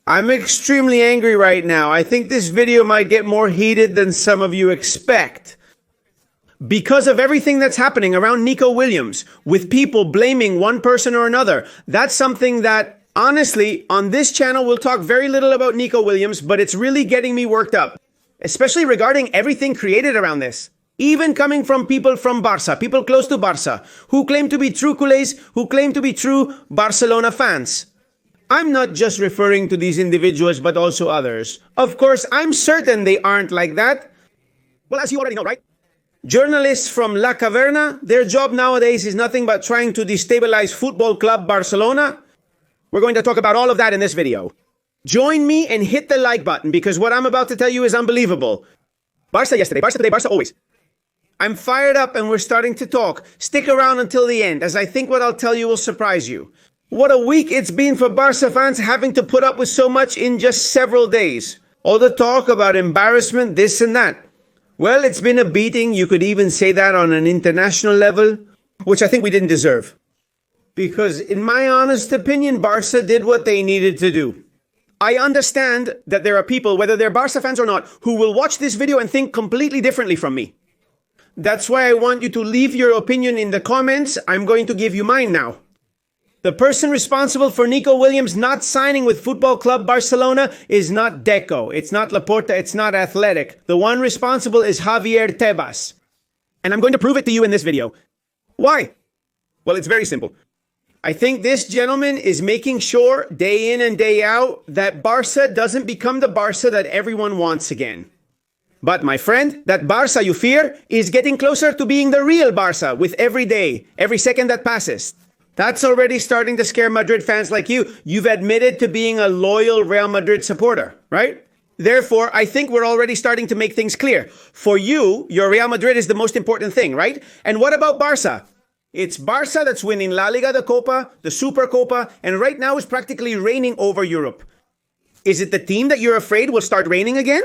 I'm extremely angry right now. I think this video might get more heated than some of you expect. Because of everything that's happening around Nico Williams, with people blaming one person or another, that's something that, honestly, on this channel we'll talk very little about Nico Williams, but it's really getting me worked up, especially regarding everything created around this. Even coming from people from Barça, people close to Barça, who claim to be true culés, who claim to be true Barcelona fans. I'm not just referring to these individuals, but also others. Of course, I'm certain they aren't like that. Well, as you already know, right? Journalists from La Caverna, their job nowadays is nothing but trying to destabilize Football Club Barcelona. We're going to talk about all of that in this video. Join me and hit the like button, because what I'm about to tell you is unbelievable. Barça yesterday, Barça today, Barça always. I'm fired up and we're starting to talk. Stick around until the end, as I think what I'll tell you will surprise you. What a week it's been for Barça fans, having to put up with so much in just several days. All the talk about embarrassment, this and that. Well, it's been a beating, you could even say that on an international level, which I think we didn't deserve. Because in my honest opinion, Barça did what they needed to do. I understand that there are people, whether they're Barça fans or not, who will watch this video and think completely differently from me. That's why I want you to leave your opinion in the comments. I'm going to give you mine now. The person responsible for Nico Williams not signing with Football Club Barcelona is not Deco, it's not Laporta, it's not Athletic. The one responsible is Javier Tebas. And I'm going to prove it to you in this video. Why? Well, it's very simple. I think this gentleman is making sure, day in and day out, that Barça doesn't become the Barça that everyone wants again. But my friend, that Barça you fear is getting closer to being the real Barça with every day, every second that passes. That's already starting to scare Madrid fans like you. You've admitted to being a loyal Real Madrid supporter, right? Therefore, I think we're already starting to make things clear. For you, your Real Madrid is the most important thing, right? And what about Barça? It's Barça that's winning La Liga, the Copa, the Super Copa, and right now is practically reigning over Europe. Is it the team that you're afraid will start reigning again?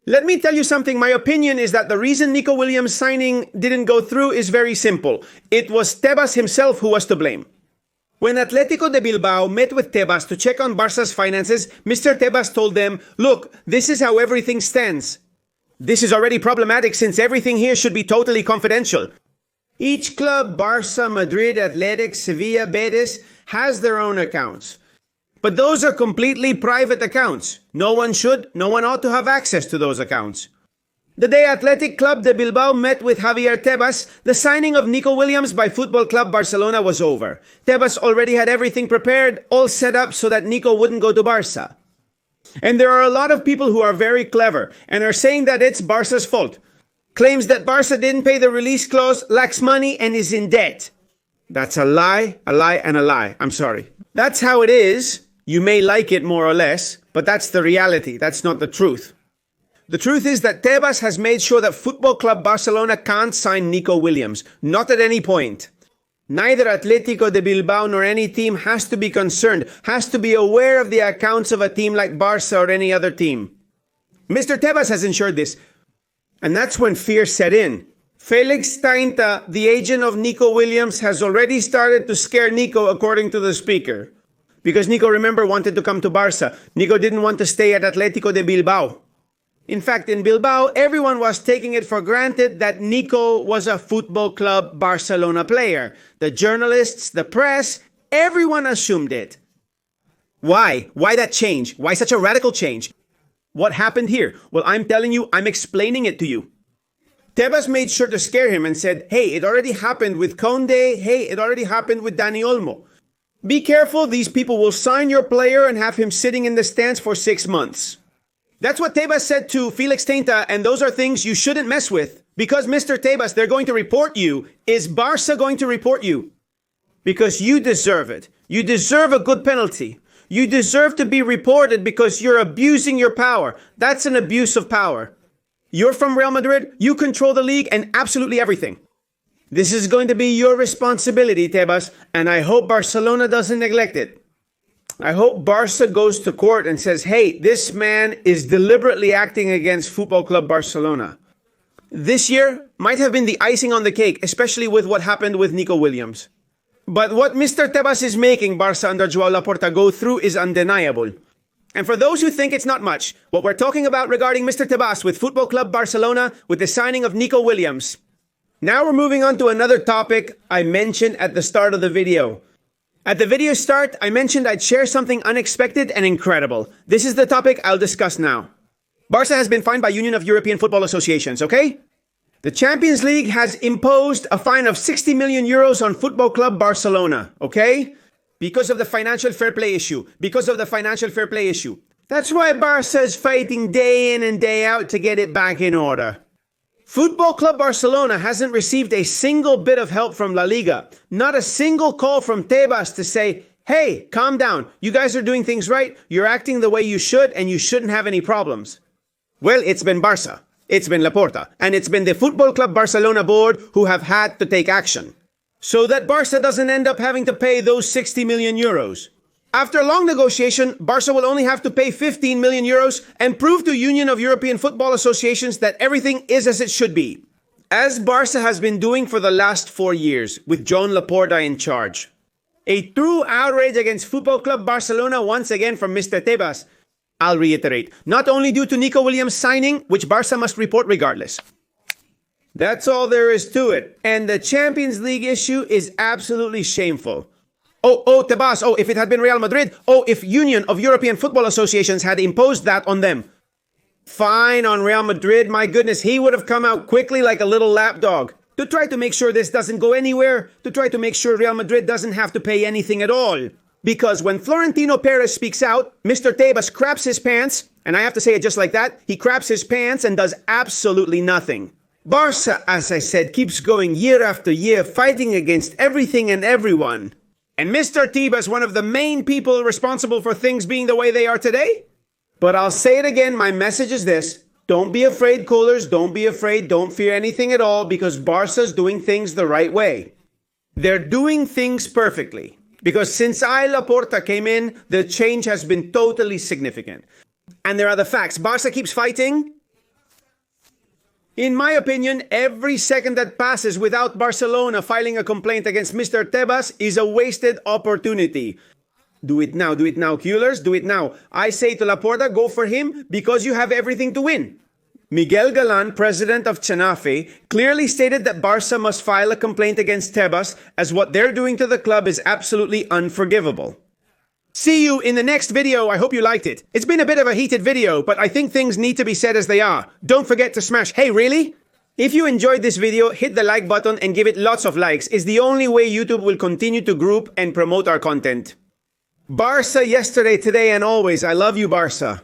Let me tell you something. My opinion is that the reason Nico Williams' signing didn't go through is very simple. It was Tebas himself who was to blame. When Atletico de Bilbao met with Tebas to check on Barça's finances, Mr. Tebas told them, look, this is how everything stands. This is already problematic since everything here should be totally confidential. Each club, Barça, Madrid, Athletic, Sevilla, Betis, has their own accounts. But those are completely private accounts. No one ought to have access to those accounts. The day Athletic Club de Bilbao met with Javier Tebas, the signing of Nico Williams by Football Club Barcelona was over. Tebas already had everything prepared, all set up so that Nico wouldn't go to Barça. And there are a lot of people who are very clever and are saying that it's Barça's fault. Claims that Barça didn't pay the release clause, lacks money, and is in debt. That's a lie, and a lie. I'm sorry. That's how it is. You may like it more or less, but that's the reality. That's not the truth. The truth is that Tebas has made sure that Football Club Barcelona can't sign Nico Williams. Not at any point. Neither Atletico de Bilbao nor any team has to be concerned, has to be aware of the accounts of a team like Barça or any other team. Mr. Tebas has ensured this. And that's when fear set in. Felix Tainta, the agent of Nico Williams, has already started to scare Nico, according to the speaker. Because Nico, remember, wanted to come to Barça. Nico didn't want to stay at Atletico de Bilbao. In fact, in Bilbao, everyone was taking it for granted that Nico was a Football Club Barcelona player. The journalists, the press, everyone assumed it. Why? Why that change? Why such a radical change? What happened here? Well, I'm telling you, I'm explaining it to you. Tebas made sure to scare him and said, hey, it already happened with Conde. Hey, it already happened with Dani Olmo. Be careful, these people will sign your player and have him sitting in the stands for 6 months. That's what Tebas said to Felix Tainta, and those are things you shouldn't mess with. Because Mr. Tebas, they're going to report you. Is Barça going to report you? Because you deserve it. You deserve a good penalty. You deserve to be reported because you're abusing your power. That's an abuse of power. You're from Real Madrid, you control the league and absolutely everything. This is going to be your responsibility, Tebas, and I hope Barcelona doesn't neglect it. I hope Barça goes to court and says, hey, this man is deliberately acting against Football Club Barcelona. This year might have been the icing on the cake, especially with what happened with Nico Williams. But what Mr. Tebas is making Barça under Joao Laporta go through is undeniable. And for those who think it's not much, what we're talking about regarding Mr. Tebas with Football Club Barcelona with the signing of Nico Williams. Now we're moving on to another topic I mentioned at the start of the video. At the video start, I mentioned I'd share something unexpected and incredible. This is the topic I'll discuss now. Barça has been fined by Union of European Football Associations, okay? The Champions League has imposed a fine of 60 million euros on Football Club Barcelona, okay? Because of the financial fair play issue. That's why Barça is fighting day in and day out to get it back in order. Football Club Barcelona hasn't received a single bit of help from La Liga. Not a single call from Tebas to say, hey, calm down. You guys are doing things right. You're acting the way you should, and you shouldn't have any problems. Well, it's been Barça. It's been Laporta. And it's been the Football Club Barcelona board who have had to take action, so that Barça doesn't end up having to pay those 60 million euros. After a long negotiation, Barça will only have to pay 15 million euros and prove to Union of European Football Associations that everything is as it should be, as Barça has been doing for the last 4 years, with Joan Laporta in charge. A true outrage against Football Club Barcelona once again from Mr. Tebas. I'll reiterate, not only due to Nico Williams' signing, which Barça must report regardless. That's all there is to it. And the Champions League issue is absolutely shameful. Tebas, if it had been Real Madrid, if Union of European Football Associations had imposed that on them. Fine on Real Madrid, my goodness, he would have come out quickly like a little lapdog to try to make sure this doesn't go anywhere, to try to make sure Real Madrid doesn't have to pay anything at all. Because when Florentino Perez speaks out, Mr. Tebas craps his pants, and I have to say it just like that, he craps his pants and does absolutely nothing. Barça, as I said, keeps going year after year, fighting against everything and everyone. And Mr. Tebas, one of the main people responsible for things being the way they are today? But I'll say it again, my message is this. Don't be afraid, coolers, don't be afraid, don't fear anything at all, because Barca's doing things the right way. They're doing things perfectly. Because since Laporta came in, the change has been totally significant. And there are the facts. Barça keeps fighting. In my opinion, every second that passes without Barcelona filing a complaint against Mr. Tebas is a wasted opportunity. Do it now, Culers, do it now. I say to Laporta, go for him because you have everything to win. Miguel Galan, president of Chenafe, clearly stated that Barça must file a complaint against Tebas as what they're doing to the club is absolutely unforgivable. See you in the next video. I hope you liked it. It's been a bit of a heated video, but I think things need to be said as they are. Don't forget to smash, hey really? If you enjoyed this video, hit the like button and give it lots of likes. It's the only way YouTube will continue to group and promote our content. Barça yesterday, today and always. I love you, Barça.